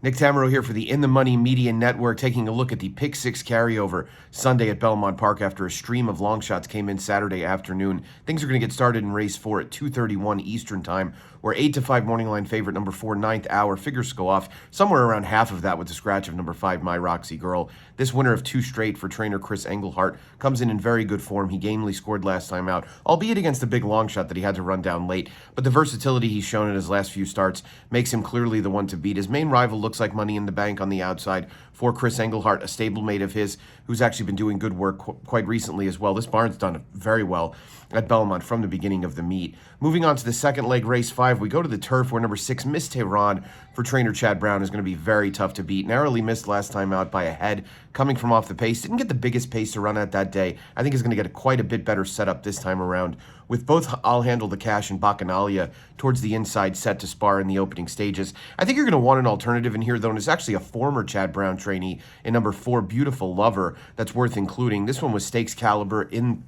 Nick Tammaro here for the In the Money Media Network, taking a look at the Pick 6 carryover Sunday at Belmont Park after a stream of long shots came in Saturday afternoon. Things are going to get started in race 4 at 2:31 Eastern Time, where 8-5 morning line favorite number 4, 9th hour, figures go off somewhere around half of that with the scratch of number 5, My Roxy Girl. This winner of 2 straight for trainer Chris Englehart comes in very good form. He gamely scored last time out, albeit against a big long shot that he had to run down late. But the versatility he's shown in his last few starts makes him clearly the one to beat. His main rival looks like money in the bank on the outside for Chris Englehart, a stablemate of his who's actually been doing good work quite recently as well. This barn's done very well at Belmont from the beginning of the meet. Moving on to the second leg, race 5, we go to the turf where number 6, Miss Tehran for trainer Chad Brown is going to be very tough to beat. Narrowly missed last time out by a head coming from off the pace. Didn't get the biggest pace to run at that day. I think he's going to get quite a bit better setup this time around with both I'll Handle the Cash and Bacchanalia towards the inside set to spar in the opening stages. I think you're going to want an alternative in here, though, and it's actually a former Chad Brown trainee in number 4, Beautiful Lover, that's worth including. This one was stakes caliber in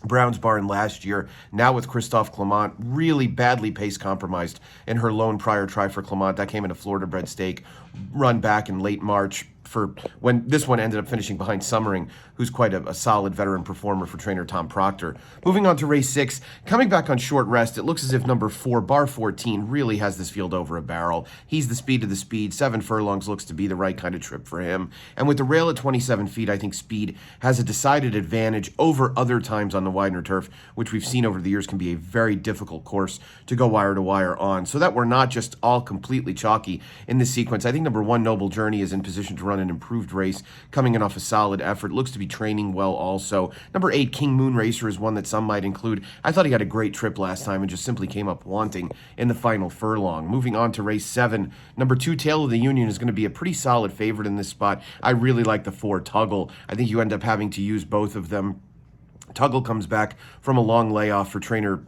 Brown's barn last year, now with Christophe Clement, really badly pace compromised in her lone prior try for Clement. That came in a Florida bred stake, run back in late March for when this one ended up finishing behind Summering, who's quite a solid veteran performer for trainer Tom Proctor. Moving on to race 6, coming back on short rest, it looks as if number 4, Bar 14, really has this field over a barrel. He's the speed of the speed. 7 furlongs looks to be the right kind of trip for him. And with the rail at 27 feet, I think speed has a decided advantage over other times on the Widener turf, which we've seen over the years can be a very difficult course to go wire to wire on. So that we're not just all completely chalky in this sequence, I think number 1, Noble Journey, is in position to run an improved race, coming in off a solid effort. Looks to be training well also. Number 8, King Moon Racer, is one that some might include. I thought he had a great trip last time and just simply came up wanting in the final furlong. Moving on to race 7, number 2, Tale of the Union, is going to be a pretty solid favorite in this spot. I really like the 4, Tuggle. I think you end up having to use both of them. Tuggle comes back from a long layoff for trainer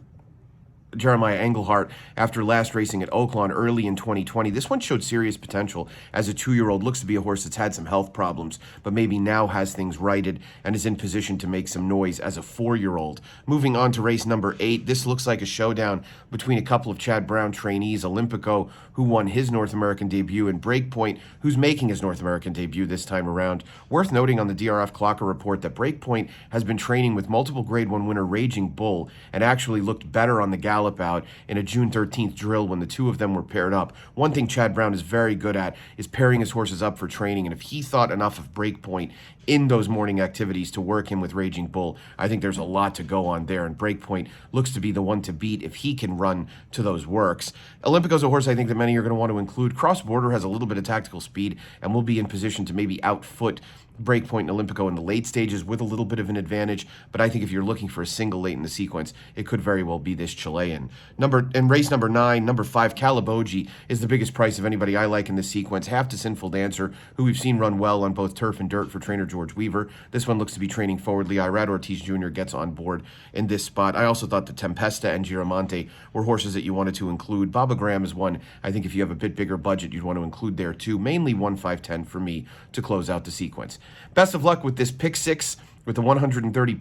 Jeremiah Englehart after last racing at Oaklawn early in 2020. This one showed serious potential as a 2-year-old. Looks to be a horse that's had some health problems, but maybe now has things righted and is in position to make some noise as a 4-year-old. Moving on to race number 8, this looks like a showdown between a couple of Chad Brown trainees, Olympico, who won his North American debut, and Breakpoint, who's making his North American debut this time around. Worth noting on the DRF Clocker report that Breakpoint has been training with multiple Grade 1 winner Raging Bull and actually looked better on the gallop out in a June 13th drill when the two of them were paired up. One thing Chad Brown is very good at is pairing his horses up for training, and if he thought enough of Breakpoint in those morning activities to work him with Raging Bull, I think there's a lot to go on there, and Breakpoint looks to be the one to beat if he can run to those works. Olympico's a horse I think that many are going to want to include. Cross Border has a little bit of tactical speed and will be in position to maybe outfoot Breakpoint and Olympico in the late stages with a little bit of an advantage, but I think if you're looking for a single late in the sequence, it could very well be this Chilean. In race number 9, number 5, Caliboji, is the biggest price of anybody I like in this sequence. Half to Sinful Dancer, who we've seen run well on both turf and dirt for trainer George Weaver. This one looks to be training forwardly. Irad Ortiz Jr. gets on board in this spot. I also thought the Tempesta and Giramonte were horses that you wanted to include. Baba Graham is one I think if you have a bit bigger budget, you'd want to include there too. Mainly 1, 5, 10 for me to close out the sequence. Best of luck with this pick 6 with the $130,000+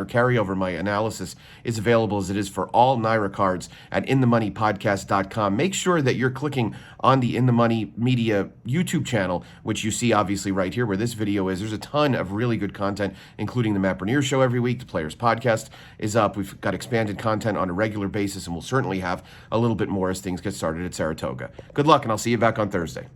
carryover. My analysis is available as it is for all NYRA cards at inthemoneypodcast.com. Make sure that you're clicking on the In the Money Media YouTube channel, which you see obviously right here where this video is. There's a ton of really good content, including the Matt Bernier Show every week. The Players Podcast is up. We've got expanded content on a regular basis, and we'll certainly have a little bit more as things get started at Saratoga. Good luck, and I'll see you back on Thursday.